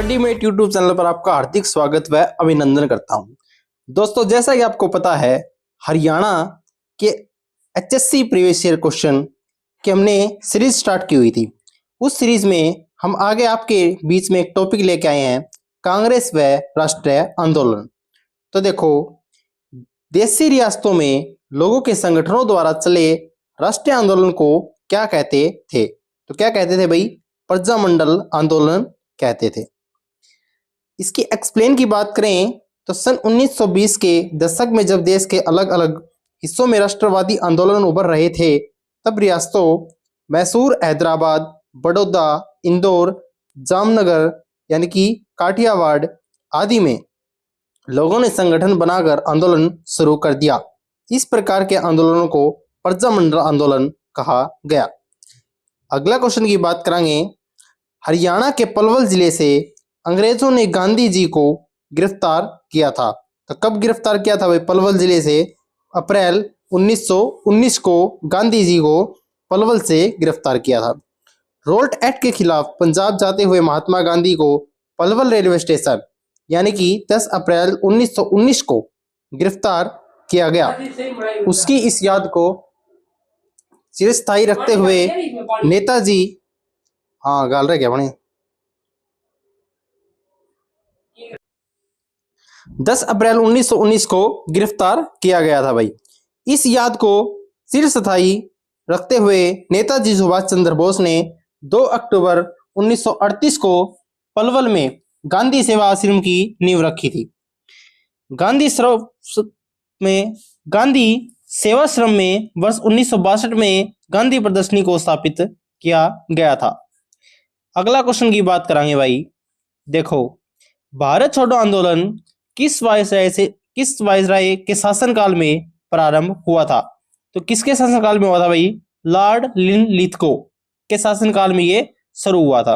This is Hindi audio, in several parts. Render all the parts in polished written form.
रेडीमेड यूट्यूब चैनल पर आपका हार्दिक स्वागत व अभिनंदन करता हूं। दोस्तों, जैसा कि आपको पता है, हरियाणा के एचएससी प्रीवियस ईयर क्वेश्चन की हमने सीरीज स्टार्ट की हुई थी। उस सीरीज में हम आगे आपके बीच में एक टॉपिक लेके आए हैं, कांग्रेस व राष्ट्रीय आंदोलन। तो देखो, देशी रियासतों में लोगों के संगठनों द्वारा चले राष्ट्रीय आंदोलन को क्या कहते थे? तो क्या कहते थे भाई? प्रजामंडल आंदोलन कहते थे। इसकी एक्सप्लेन की बात करें तो सन 1920 के दशक में जब देश के अलग अलग हिस्सों में राष्ट्रवादी आंदोलन उभर रहे थे, तब रियासतों मैसूर, हैदराबाद, बड़ौदा, इंदौर, जामनगर यानी कि काठियावाड़ आदि में लोगों ने संगठन बनाकर आंदोलन शुरू कर दिया। इस प्रकार के आंदोलनों को प्रजामंडल आंदोलन कहा गया। अगला क्वेश्चन की बात करेंगे। हरियाणा के पलवल जिले से अंग्रेजों ने गांधी जी को गिरफ्तार किया था। तो कब गिरफ्तार किया था भाई? पलवल जिले से अप्रैल 1919 को गांधी जी को पलवल से गिरफ्तार किया था। रोल्ट एक्ट के खिलाफ पंजाब जाते हुए महात्मा गांधी को पलवल रेलवे स्टेशन यानी कि 10 अप्रैल 1919 को गिरफ्तार किया गया। उसकी इस याद को चिरस्थायी रखते हुए नेताजी गाल रहे क्या बने 10 अप्रैल 1919 को गिरफ्तार किया गया था भाई। इस याद को चिरस्थायी रखते हुए नेताजी सुभाष चंद्र बोस ने 2 अक्टूबर 1938 को पलवल में गांधी सेवा आश्रम की नींव रखी थी। गांधी सेवाश्रम में वर्ष 1962 में गांधी प्रदर्शनी को स्थापित किया गया था। अगला क्वेश्चन की बात करेंगे भाई। देखो, भारत छोड़ो आंदोलन किस वायसराय के शासनकाल में प्रारंभ हुआ था? तो किसके शासनकाल में हुआ था भाई? लॉर्ड लिनलिथगो के शासनकाल में ये शुरू हुआ था।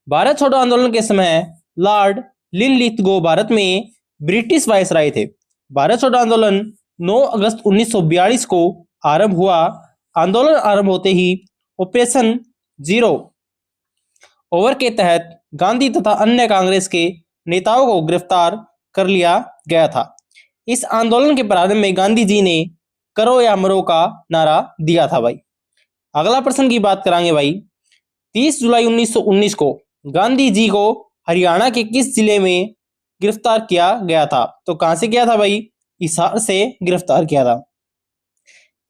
भारत छोड़ो आंदोलन के समय लॉर्ड लिनलिथगो भारत में ब्रिटिश वायसराय थे। भारत छोड़ो आंदोलन 9 अगस्त 1942 को आरंभ हुआ। आंदोलन आरंभ होते ही ऑपरेशन जीरो ओवर के तहत गांधी तथा अन्य कांग्रेस के नेताओं को गिरफ्तार कर लिया गया था। इस आंदोलन के प्रारंभ में गांधी जी ने करो या मरो का नारा दिया था भाई। अगला प्रश्न की बात करेंगे भाई। 30 जुलाई 1919 को गांधी जी को हरियाणा के किस जिले में गिरफ्तार किया गया था? तो कहां से किया था भाई? हिसार से गिरफ्तार किया था।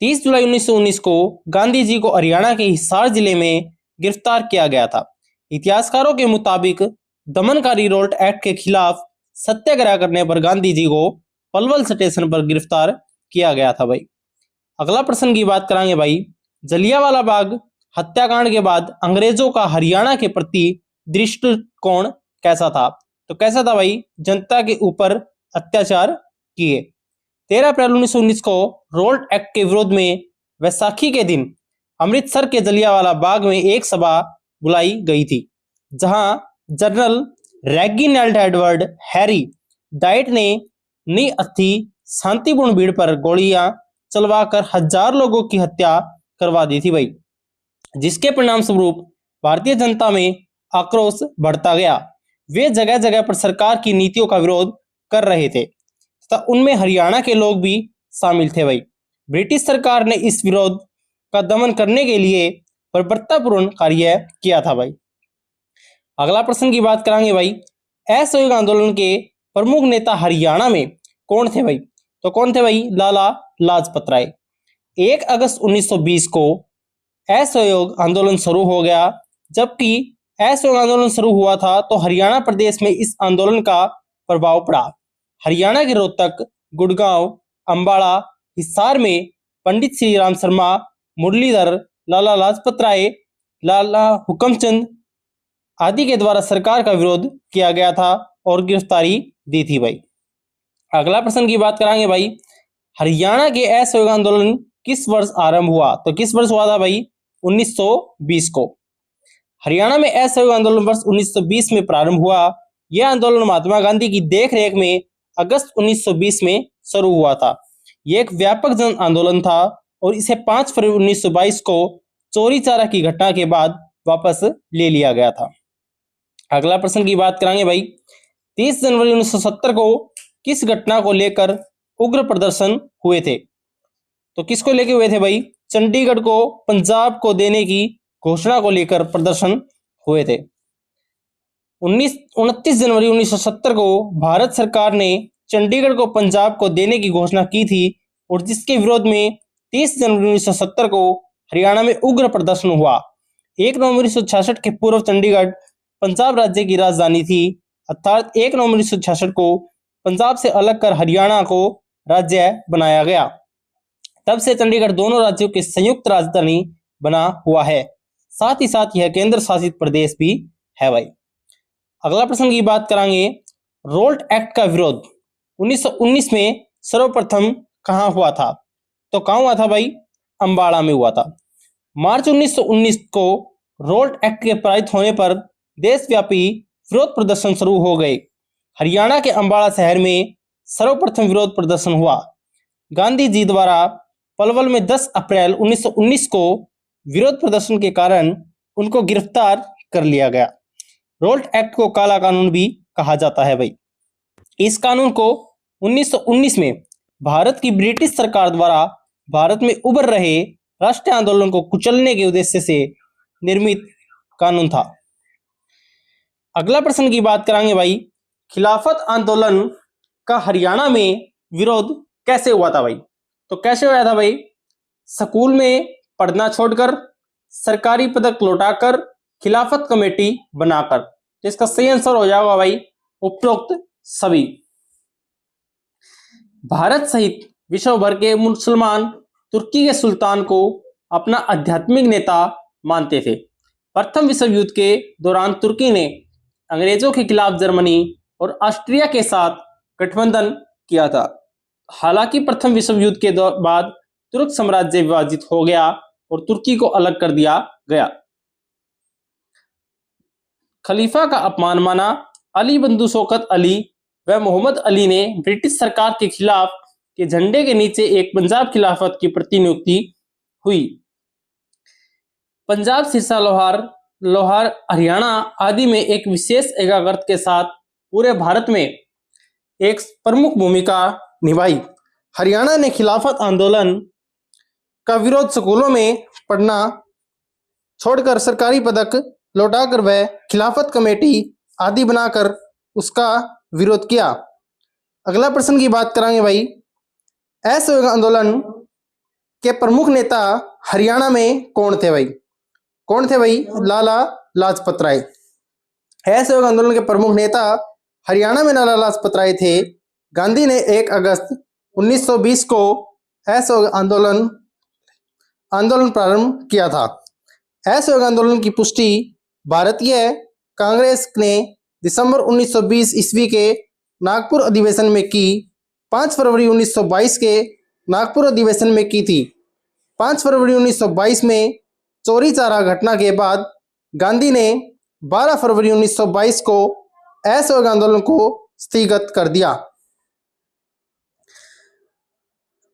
30 जुलाई 1919 को गांधी जी को हरियाणा के हिसार जिले में गिरफ्तार किया गया था। इतिहासकारों के मुताबिक दमनकारी रोल्ट एक्ट के खिलाफ सत्याग्रह करने पर गांधी जी को पलवल स्टेशन पर गिरफ्तार किया गया था भाई। अगला प्रश्न की बात करेंगे भाई। जलियांवाला बाग हत्याकांड के बाद अंग्रेजों का हरियाणा के प्रति दृष्टिकोण कैसा था? तो कैसा था भाई? जनता के ऊपर अत्याचार किए। 13 अप्रैल 1919 को रोल्ट एक्ट के विरोध में वैसाखी के दिन अमृतसर के जलियांवाला बाग में एक सभा बुलाई गई थी, जहां general Reginald Edward Harry diet ने निहत्थी शांतिपूर्ण भीड़ पर गोलियां चलवाकर 1000 लोगों की हत्या करवा दी थी भाई, जिसके परिणाम स्वरूप भारतीय जनता में आक्रोश बढ़ता गया। वे जगह जगह पर सरकार की नीतियों का विरोध कर रहे थे तथा उनमें हरियाणा के लोग भी शामिल थे भाई। ब्रिटिश सरकार ने इस विरोध का दमन करने के लिए बर्बरतापूर्ण कार्य किया था भाई। अगला प्रश्न की बात करेंगे भाई। असहयोग आंदोलन के प्रमुख नेता हरियाणा में कौन थे भाई? तो कौन थे भाई? लाला लाजपत राय। 1 अगस्त 1920 को असहयोग आंदोलन शुरू हो गया। जबकि असहयोग आंदोलन शुरू हुआ था तो हरियाणा प्रदेश में इस आंदोलन का प्रभाव पड़ा। हरियाणा के रोहतक, गुड़गांव, अंबाला, हिसार में पंडित श्री राम शर्मा, मुरलीधर, लाला लाजपत राय, लाला हुकमचंद आदि के द्वारा सरकार का विरोध किया गया था और गिरफ्तारी दी थी भाई। अगला प्रश्न की बात करेंगे भाई। हरियाणा के असहयोग आंदोलन किस वर्ष आरंभ हुआ? तो किस वर्ष हुआ था भाई? 1920 को। हरियाणा में असहयोग आंदोलन वर्ष 1920 में प्रारंभ हुआ। यह आंदोलन महात्मा गांधी की देखरेख में अगस्त 1920 में शुरू हुआ था। यह एक व्यापक जन आंदोलन था और इसे 5 फरवरी 1922 को चोरी चारा की घटना के बाद वापस ले लिया गया था। अगला प्रश्न की बात करांगे भाई, 30 जनवरी 1970 को किस घटना को लेकर उग्र प्रदर्शन हुए थे? तो किसको लेकर हुए थे भाई? चंडीगढ़ को पंजाब को देने की घोषणा को लेकर प्रदर्शन हुए थे। 29 जनवरी 1970 को भारत सरकार ने चंडीगढ़ को पंजाब को देने की घोषणा की थी और जिसके विरोध में 30 जनवरी 1970 को हरियाणा में उग्र प्रदर्शन हुआ। 1 नवंबर 1966 के पूर्व चंडीगढ़ पंजाब राज्य की राजधानी थी, अर्थात 1 नवंबर 1966 को पंजाब से अलग कर हरियाणा को राज्य बनाया गया। तब से चंडीगढ़ दोनों राज्यों की संयुक्त राजधानी बना हुआ है, साथ ही साथ यह केंद्र शासित प्रदेश भी है भाई। अगला प्रश्न की बात करेंगे, रोल्ट एक्ट का विरोध 1919 में सर्वप्रथम कहां हुआ था? तो कहां हुआ था भाई? अंबाला में हुआ था। मार्च 1919 को रोल्ट एक्ट के पारित होने पर देशव्यापी विरोध प्रदर्शन शुरू हो गए। हरियाणा के अंबाला शहर में सर्वप्रथम विरोध प्रदर्शन हुआ। गांधी जी द्वारा पलवल में 10 अप्रैल 1919 को विरोध प्रदर्शन के कारण उनको गिरफ्तार कर लिया गया। रोल्ट एक्ट को काला कानून भी कहा जाता है भाई। इस कानून को 1919 में भारत की ब्रिटिश सरकार द्वारा भारत में उभर रहे राष्ट्रीय आंदोलन को कुचलने के उद्देश्य से निर्मित कानून था। अगला प्रश्न की बात करेंगे भाई, खिलाफत आंदोलन का हरियाणा में विरोध कैसे हुआ था भाई? तो कैसे हुआ था भाई? स्कूल में पढ़ना छोड़कर, सरकारी पदक लौटाकर, खिलाफत कमेटी बनाकर। तो इसका सही आंसर हो जाएगा भाई उपरोक्त सभी। भारत सहित विश्व भर के मुसलमान तुर्की के सुल्तान को अपना आध्यात्मिक नेता मानते थे। प्रथम विश्व युद्ध के दौरान तुर्की ने अंग्रेजों के खिलाफ जर्मनी और ऑस्ट्रिया के साथ गठबंधन किया था। हालांकि प्रथम विश्व युद्ध के बाद तुर्क साम्राज्य विभाजित हो गया और तुर्की को अलग कर दिया गया। खलीफा का अपमान माना। अली बंधु शौकत अली व मोहम्मद अली ने ब्रिटिश सरकार के खिलाफ के झंडे के नीचे एक पंजाब खिलाफत की प्रतिनियुक्ति हुई। पंजाब, सिरसा, लोहार, हरियाणा आदि में एक विशेष एकाग्रता के साथ पूरे भारत में एक प्रमुख भूमिका निभाई। हरियाणा ने खिलाफत आंदोलन का विरोध स्कूलों में पढ़ना छोड़कर, सरकारी पदक लौटाकर व खिलाफत कमेटी आदि बनाकर उसका विरोध किया। अगला प्रश्न की बात करेंगे भाई, असहयोग आंदोलन के प्रमुख नेता हरियाणा में कौन थे भाई? कौन थे भाई? लाला लाजपत राय। असहयोग आंदोलन के प्रमुख नेता हरियाणा में लाला लाजपत राय थे। गांधी ने 1 अगस्त 1920 को असहयोग आंदोलन प्रारंभ किया था। असहयोग आंदोलन की पुष्टि भारतीय कांग्रेस ने दिसंबर 1920 ईस्वी के नागपुर अधिवेशन में की। 5 फरवरी 1922 के नागपुर अधिवेशन में की थी। 5 फरवरी 1922 में चौरी चौरा घटना के बाद गांधी ने 12 फरवरी 1922 को असहयोग आंदोलन को स्थगित कर दिया।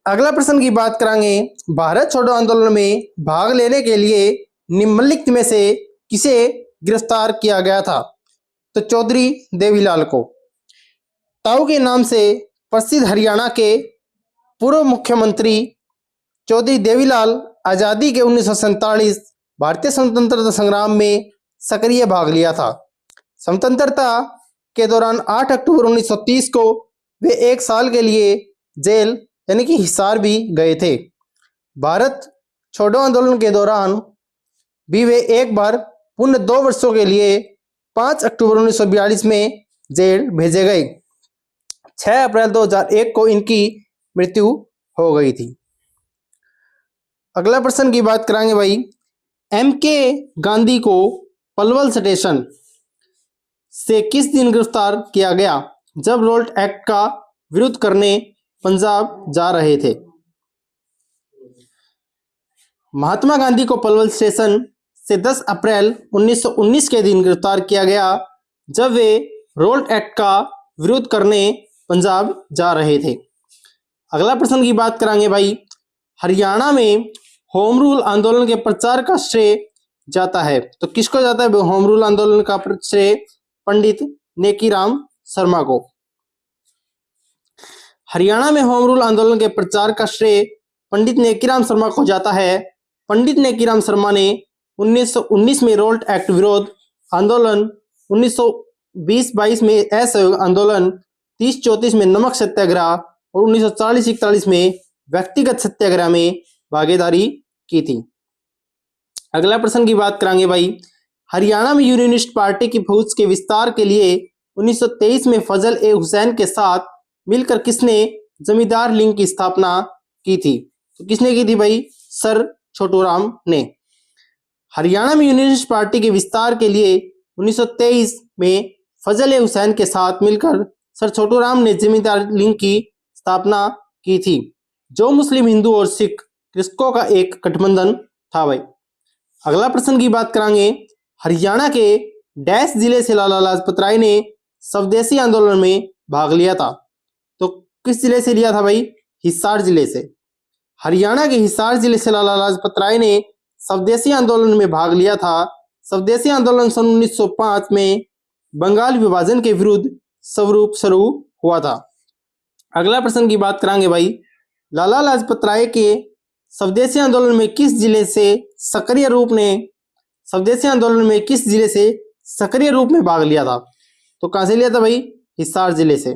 अगला प्रश्न की बात करेंगे, भारत छोड़ो आंदोलन में भाग लेने के लिए निम्नलिखित में से किसे गिरफ्तार किया गया था? तो चौधरी देवीलाल को। ताऊ के नाम से प्रसिद्ध हरियाणा के पूर्व मुख्यमंत्री चौधरी देवीलाल आजादी के 1947 भारतीय स्वतंत्रता संग्राम में सक्रिय भाग लिया था। स्वतंत्रता के दौरान 8 अक्टूबर 1930 को वे 1 साल के लिए जेल यानी कि हिसार भी गए थे। भारत छोड़ो आंदोलन के दौरान भी वे एक बार पुनः 2 वर्षों के लिए 5 अक्टूबर 1942 में जेल भेजे गए। 6 अप्रैल 2001 को इनकी मृत्यु हो गई थी। अगला प्रश्न की बात करेंगे भाई, एम.के. गांधी को पलवल स्टेशन से किस दिन गिरफ्तार किया गया जब रोल्ट एक्ट का विरोध करने पंजाब जा रहे थे? महात्मा गांधी को पलवल स्टेशन से 10 अप्रैल 1919 के दिन गिरफ्तार किया गया जब वे रोल्ट एक्ट का विरोध करने पंजाब जा रहे थे। अगला प्रश्न की बात करेंगे भाई, हरियाणा में होम रूल आंदोलन के प्रचार का श्रेय जाता है, तो किसको जाता है होम रूल आंदोलन का श्रेय? पंडित नेकीराम शर्मा को। हरियाणा में होम रूल आंदोलन के प्रचार का श्रेय पंडित नेकीराम शर्मा को जाता है। पंडित नेकीराम शर्मा ने 1919 में रोल्ट एक्ट विरोध आंदोलन, 1920-22 में असहयोग आंदोलन, 30-34 में नमक सत्याग्रह और 1940-41 में व्यक्तिगत सत्याग्रह में भागीदारी की थी। अगला प्रश्न की बात करेंगे भाई, हरियाणा में यूनियनिस्ट पार्टी की फौज के विस्तार के लिए 1923 में फजल ए हुसैन के साथ मिलकर किसने जमींदार लीग की स्थापना की थी? तो किसने की थी भाई? सर छोटूराम ने। हरियाणा में यूनियनिस्ट पार्टी के विस्तार के लिए 1923 में फजल ए हुसैन के साथ मिलकर सर छोटूराम ने जमींदार लीग की स्थापना की थी, जो मुस्लिम, हिंदू और सिख कृषकों का एक गठबंधन था भाई। अगला प्रश्न की बात करेंगे, हरियाणा के डैश जिले से लाला लाजपत राय ने स्वदेशी आंदोलन में भाग लिया था? तो किस जिले से लिया था भाई? हिसार जिले से। हरियाणा के हिसार जिले से लाला लाजपत राय ने स्वदेशी आंदोलन में भाग लिया था। स्वदेशी आंदोलन सन 1905 में बंगाल विभाजन के विरुद्ध स्वरूप शुरू हुआ था। अगला प्रश्न की बात करेंगे भाई, लाला लाजपत राय के स्वदेशी आंदोलन में किस जिले से सक्रिय रूप में भाग लिया था? तो कहां से लिया था भाई? हिसार जिले से।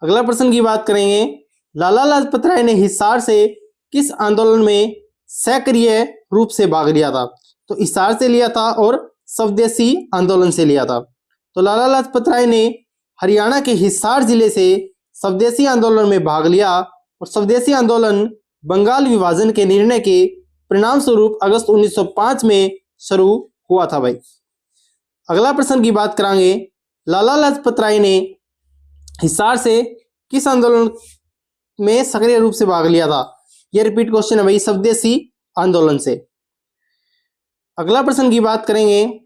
अगला प्रश्न की बात करेंगे, लाला लाजपत राय ने हिसार से किस आंदोलन में सक्रिय रूप से भाग लिया था? तो हिसार से लिया था और स्वदेशी आंदोलन से लिया था। तो लाला लाजपत राय ने हरियाणा के हिसार जिले से स्वदेशी आंदोलन में भाग लिया और स्वदेशी आंदोलन बंगाल विभाजन के निर्णय के परिणाम स्वरूप अगस्त 1905 में शुरू हुआ था भाई। अगला प्रश्न की बात करेंगे, लाला लाजपत राय ने हिसार से किस आंदोलन में सक्रिय रूप से भाग लिया था? यह रिपीट क्वेश्चन है भाई, स्वदेशी आंदोलन से। अगला प्रश्न की बात करेंगे,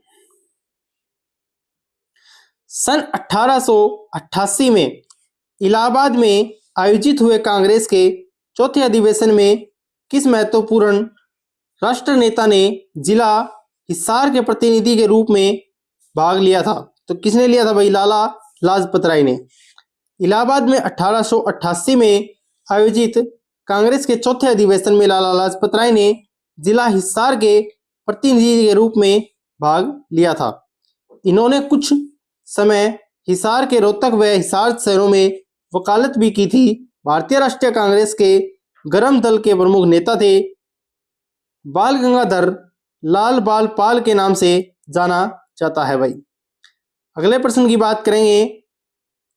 सन 1888 में इलाहाबाद में आयोजित हुए कांग्रेस के चौथे अधिवेशन में किस महत्वपूर्ण राष्ट्र नेता ने जिला हिसार के प्रतिनिधि के रूप में भाग लिया था? तो किसने लिया था भाई? लाला लाजपत राय ने। इलाहाबाद में 1888 में आयोजित कांग्रेस के चौथे अधिवेशन में लाला लाजपत राय ने जिला हिसार के प्रतिनिधि के रूप में भाग लिया था। इन्होंने कुछ समय हिसार के रोहतक व हिसार शहरों में वकालत भी की थी। भारतीय राष्ट्रीय कांग्रेस के गरम दल के प्रमुख नेता थे। बाल गंगाधर लाल बाल पाल के नाम से जाना जाता है भाई। अगले प्रश्न की बात करेंगे,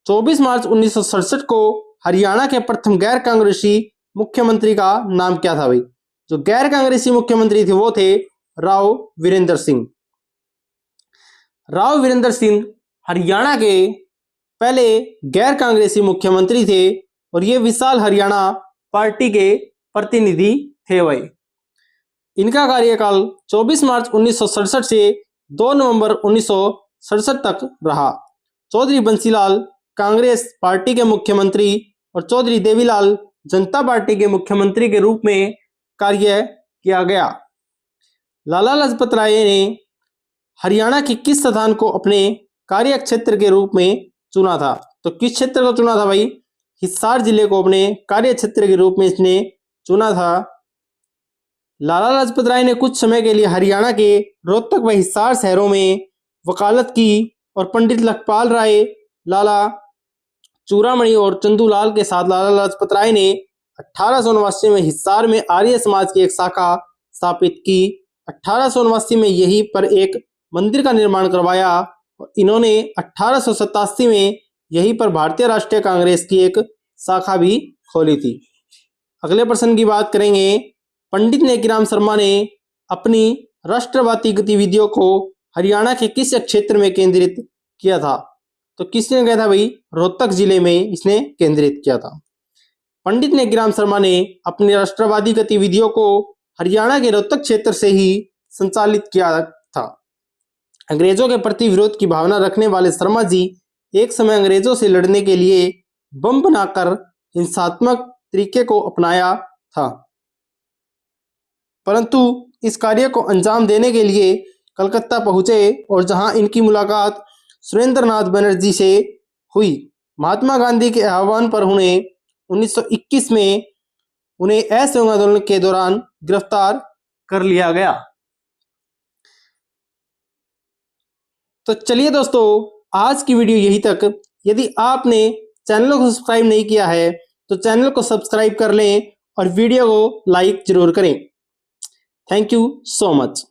24 मार्च 1967 को हरियाणा के प्रथम गैर कांग्रेसी मुख्यमंत्री का नाम क्या था भाई? जो गैर कांग्रेसी मुख्यमंत्री थे वो थे राव वीरेंद्र सिंह। राव वीरेंद्र सिंह हरियाणा के पहले गैर कांग्रेसी मुख्यमंत्री थे और ये विशाल हरियाणा पार्टी के प्रतिनिधि थे भाई। इनका कार्यकाल 24 मार्च 1967 से 2 नवंबर 1967 तक रहा। चौधरी बंसीलाल कांग्रेस पार्टी के मुख्यमंत्री और चौधरी देवीलाल जनता पार्टी के मुख्यमंत्री के रूप में कार्य किया गया। लाला लाजपत राय ने हरियाणा के किस स्थान को अपने कार्य क्षेत्र के रूप में चुना था? तो किस क्षेत्र को चुना था भाई? हिसार जिले को अपने कार्य क्षेत्र के रूप में इसने चुना था। लाला लाजपत राय ने कुछ समय के लिए हरियाणा के रोहतक व हिसार शहरों में वकालत की और पंडित लखपाल राय, लाला चूड़ामणि और चंदूलाल के साथ लाला लाजपत राय ने 1889 में हिसार में आर्य समाज की एक शाखा स्थापित की। 1889 में यहीं पर एक मंदिर का निर्माण करवाया और इन्होंने 1887 में यहीं पर भारतीय राष्ट्रीय कांग्रेस की एक शाखा भी खोली थी। अगले प्रश्न की बात करेंगे, पंडित नेकीराम शर्मा ने अपनी राष्ट्रवादी गतिविधियों को हरियाणा के किस क्षेत्र में केंद्रित किया था? तो किसने किया था भाई? रोहतक जिले में इसने केंद्रित किया था। पंडित नेकीराम शर्मा ने अपनी राष्ट्रवादी गतिविधियों को हरियाणा के रोहतक क्षेत्र से ही संचालित किया था। अंग्रेजों के प्रति विरोध की भावना रखने वाले शर्मा जी एक समय अंग्रेजों से लड़ने के लिए बम बनाकर हिंसात्मक तरीके को अपनाया था, परंतु इस कार्य को अंजाम देने के लिए कलकत्ता पहुंचे और जहां इनकी मुलाकात सुरेंद्रनाथ बनर्जी से हुई। महात्मा गांधी के आह्वान पर उन्हें 1921 में उन्हें असहयोग आंदोलन के दौरान गिरफ्तार कर लिया गया। तो चलिए दोस्तों, आज की वीडियो यही तक। यदि आपने चैनल को सब्सक्राइब नहीं किया है तो चैनल को सब्सक्राइब कर लें और वीडियो को लाइक जरूर करें। Thank you so much.